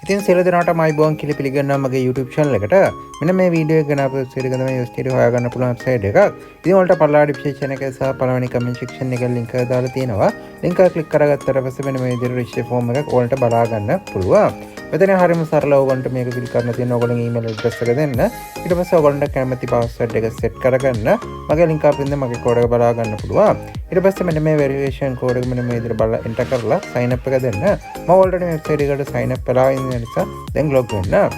ඉතින් සියලු දෙනාටම අයිබෝන් කියලා පිළිගන්නවා මගේ YouTube channel එකට. මෙන්න මේ වීඩියෝ එක ගැන අපේ සීරිය තමයි USDT හොයාගන්න පුළුවන් වෙබ්සයිට් එකක්. ඉතින් ඔයාලට පළලා description එකේ සහ පළවෙනි comment section එකේ link එක දාලා තියෙනවා. link එක click කරගත්තට පස්සේ මෙන්න මේ විදිහට register form එකක් ඔයාලට බලා ගන්න පුළුවන්. මෙතන හරියම සරලව ඔයගොල්ලන්ට මේක fill කරන්න තියෙන ඔයගොල්ලන්ගේ email address එක දෙන්න. ඊට පස්සේ ඔයගොල්ලන්ට කැමති password එක set කරගන්න. මගේ link අපින්ද මගේ code එක බලා ගන්න පුළුවන්. ඊට පස්සේ මෙන්න මේ verification code එක මෙන්න මේ විදිහට බලලා enter කරලා sign up එක දෙන්න. මම already මේ website එකට sign up වෙලා ඉන්න නිසා දැන් log වෙන්න.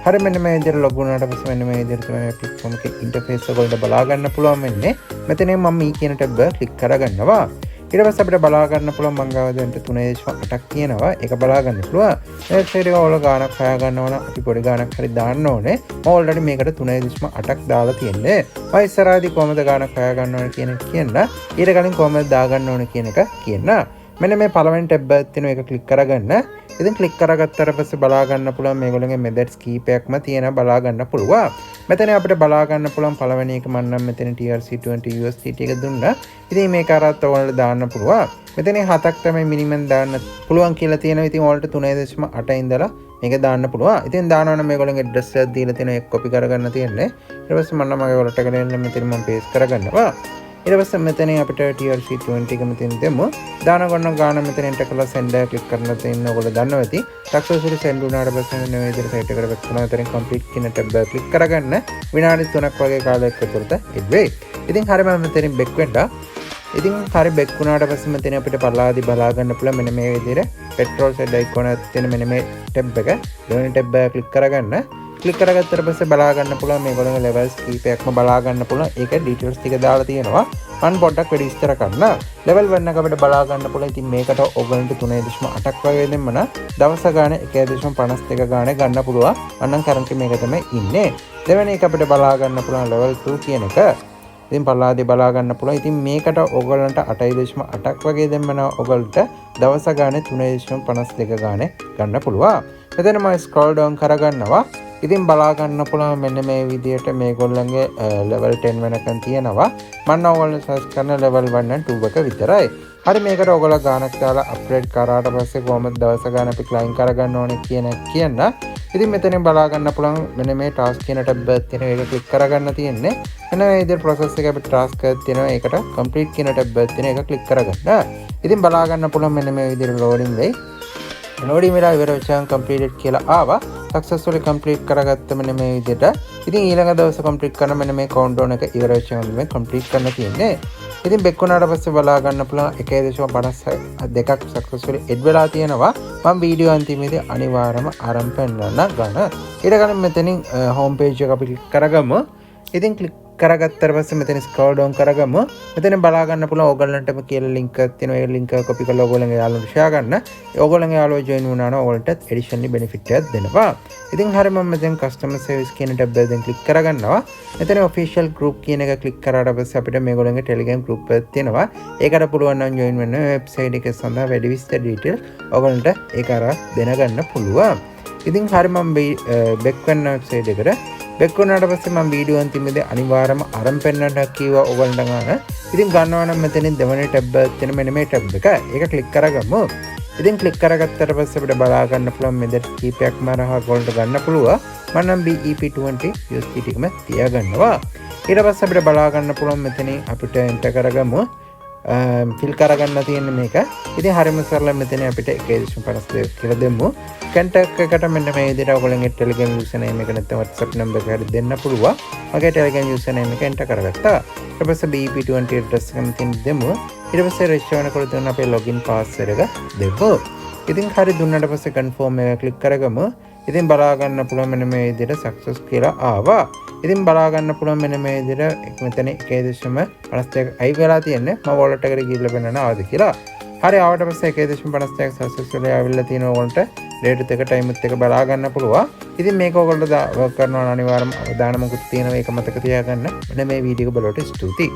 හරි මෙන්න මේ විදිහට log වුණාට පස්සේ මෙන්න මේ විදිහට තමයි platform එකේ interface එක වලට බලා ගන්න පුළුවන් වෙන්නේ. මෙතන මම මේ කියන tab එක click කරගන්නවා. ඊට පස්සේ අපිට බලා ගන්න පුළුවන් මං ගාව දැන් 3.8ක් තියෙනවා. ඒක බලා ගන්න පුළුවන්. website එක වල ගානක් හොයා ගන්නවා නම් අපි පොඩි ගානක් හරි දාන්න ඕනේ. මම already මේකට 3.8ක් දාලා තියෙන්නේ. මම ඉස්සරහදී කොහමද ගානක් හොයා ගන්න ඕනේ කියන එක කියන්න. ඊට කලින් කොහමද දා ගන්න ඕනේ කියන එක කියන්න. මෙන්න මේ පළවෙනි tab එකක් තියෙනවා. ඒක click කරගන්න. ඉතින් click කරගත්තට පස්සේ බලා ගන්න පුළුවන් මේගොල්ලෝගේ methods කීපයක්ම තියෙනවා බලා ගන්න පුළුවන්. මෙතන අපිට බලා ගන්න පුළුවන් පළවෙනි එක මම නම් මෙතන TRC20 USDT එක දුන්නා. ඉතින් මේක අරත් ඔයාලට දාන්න පුළුවන්. මෙතන 7ක් තමයි මිනිමම් දාන්න පුළුවන් කියලා තියෙනවා. ඉතින් ඔයාලට 3.8 ඉඳලා මේක දාන්න පුළුවන්. ඉතින් දානවා නම් මේගොල්ලෝගේ address එක දීලා තියෙනවා ඒක copy කරගන්න තියෙන්නේ. ඊට පස්සේ මම මගේ wallet එකට එන්න මෙතන මම paste කරගන්නවා. ඊට පස්සේ මෙතන අපිට TRC20 එක මෙතන දෙමු. දාන ගන්න ගාන මෙතන enter කරලා send එක click කරලා තියෙන ඔයගොල්ලෝ දන්නවා ඇති. successfully send වුණාට පස්සේ මෙන්න මේ විදිහට site එකට වෙක්කනවා. මෙතන complete කියන tab එක click කරගන්න. විනාඩි 3ක් වගේ කාලයක් ඇතුළත it වෙයි. ඉතින් හරියම මෙතනින් back වෙන්න. ඉතින් හරිය back වුණාට පස්සේ මෙතන අපිට පල්ලාදී බලා ගන්න පුළුවන් මෙන්න මේ විදිහට petrol shed icon එකක් තියෙන මෙන්න මේ tab එක. දෙවෙනි tab එක click කරගන්න. click කරගත්තට පස්සේ බලා ගන්න පුළුවන් මේගොල්ලෝගේ levels කීපයක්ම බලා ගන්න පුළුවන්. ඒක details ටික දාලා තියෙනවා. මම පොඩ්ඩක් වැඩි විස්තර කරන්න. level 1 එක අපිට බලා ගන්න පුළුවන්. ඉතින් මේකට ඔයගොල්ලන්ට 3.8ක් වගේ දෙන්න දවස ගානේ 1.52 ගානේ ගන්න පුළුවන්. මම නම් currently මේක තමයි ඉන්නේ. දෙවෙනි එක අපිට බලා ගන්න පුළුවන් level 2 කියන එක. ඉතින් පල්ලාදී බලා ගන්න පුළුවන්. ඉතින් මේකට ඔයගොල්ලන්ට 8.8ක් වගේ දෙන්න ඔයගොල්ලන්ට දවස ගානේ 3.52 ගානේ ගන්න පුළුවන්. මෙතන මම scroll down කරගන්නවා. ඉතින් බලා ගන්න පුළුවන් මෙන්න මේ විදිහට මේගොල්ලන්ගේ level 10 වෙනකන් තියෙනවා. මම ඔයගොල්ලෝ සර්ච් කරන level 1 and 2 එක විතරයි. හරි මේකට ඔයගොල්ලෝ ගානක් දාලා අප්ග්‍රේඩ් කරාට පස්සේ කොහොමද දවස ගාන අපි ක්ලයිම් කරගන්න ඕනේ කියන්න. ඉතින් මෙතනින් බලා ගන්න පුළුවන් මෙන්න මේ task කියන tab එක තියෙන එක click කරගන්න තියෙන්නේ. මෙන්න මේ විදිහට process එක අපිට task එකක් තියෙනවා. ඒකට complete කියන tab එක තියෙන එක click කරගන්න. ඉතින් බලා ගන්න පුළුවන් මෙන්න මේ විදිහට loading වෙයි. loading වෙලා ඉවර වෙච්චාම completed කියලා ආවා. successfully complete කරගත්ත මෙන්න මේ විදිහට. ඉතින් ඊළඟ දවසේ complete කරන මෙන්න මේ countdown එක ඉවර වෙච්චාම මේ complete කරන්න තියෙන්නේ. ඉතින් බෙක් වුණාට පස්සේ බලා ගන්න පුළුවන් 1.52ක් successfully add වෙලා තියෙනවා. මම වීඩියෝ අන්තිමේදී අනිවාර්යයෙන්ම ආරම්භ කරන්න ගන්න. ඊට කලින් මෙතනින් home page එක අපි click කරගමු. ඉතින් click කරගත්තට පස්සේ මෙතන scroll down කරගමු. මෙතන බලා ගන්න පුළුවන් ඕගොල්ලන්ටම කියලා link එකක් තියෙනවා. ඒ link එක copy කරලා ඕගොල්ලන්ගේ යාළුවන්ට share ගන්න. ඕගොල්ලන්ගේ යාළුවෝ join වුණා නම් ඕගොල්ලන්ට additionally benefit එකක් දෙනවා. ඉතින් හරිය මම මෙතන customer service කියන tab එක දැන් click කරගන්නවා. මෙතන official group කියන එක click කරාට පස්සේ අපිට මේගොල්ලන්ගේ telegram group එකක් තියෙනවා. ඒකට පුළුවන් නම් join වෙන්න website එකේ සඳහා වැඩි විස්තර details ඕගොල්ලන්ට ඒක අර දෙනගන්න පුළුවන්. ඉතින් හරිය මම back වෙන්න website එකට back වුණාට පස්සේ මම වීඩියෝ අන්තිමේදී අනිවාර්යයෙන්ම ආරම්භ කරන්නට කිව්වා ඔයගොල්ලන්ට ගන්න. ඉතින් ගන්නවා නම් මෙතනින් දෙවෙනි tab එක තියෙන මෙන්න මේ tab එක. ඒක click කරගමු. ඉතින් click කරගත්තට පස්සේ අපිට බලා ගන්න පුළුවන් මෙතන කීපයක්ම අරහා ඔයගොල්ලන්ට ගන්න පුළුවන්. මම නම් BEP20 USDT එකම තියාගන්නවා. ඊට පස්සේ අපිට බලා ගන්න පුළුවන් මෙතනින් අපිට enter කරගමු. fill කරගන්න තියෙන මේක. ඉතින් හරියම සරලව මෙතන අපිට 1.52 කියලා දෙමු. contact එකට මෙන්න මේ විදිහට ඔයගොල්ලන්ගේ Telegram username එක නැත්නම් WhatsApp number එක හරි දෙන්න පුළුවන්. මගේ Telegram username එක enter කරගත්තා. ඊට පස්සේ BEP20 address එක මෙතන දෙමු. ඊට පස්සේ register වෙනකොට දෙන්න අපේ login password එක දෙමු. ඉතින් හරි දුන්නාට පස්සේ confirm එක click කරගමු. ඉතින් බලා ගන්න පුළුවන් මෙන්න මේ විදිහට success කියලා ආවා. ඉතින් බලා ගන්න පුළුවන් මෙන්න මේ විදිහට මෙතන 1.52 අයි වෙලා තියෙන්නේ. මම wallet එකට ගිහිල්ලා බලන්න ආවද කියලා. හරි ආවට පස්සේ 1.52 successfully ආවිල්ලා තියෙනවා ඔයාලට date එක time එක බලා ගන්න පුළුවන්. ඉතින් මේක ඔයගොල්ලෝ work කරනවා අනිවාර්යයෙන්ම අවදානමකුත් තියෙනවා ඒක මතක තියාගන්න. මෙන්න මේ වීඩියෝ එක බලවට ස්තුතියි.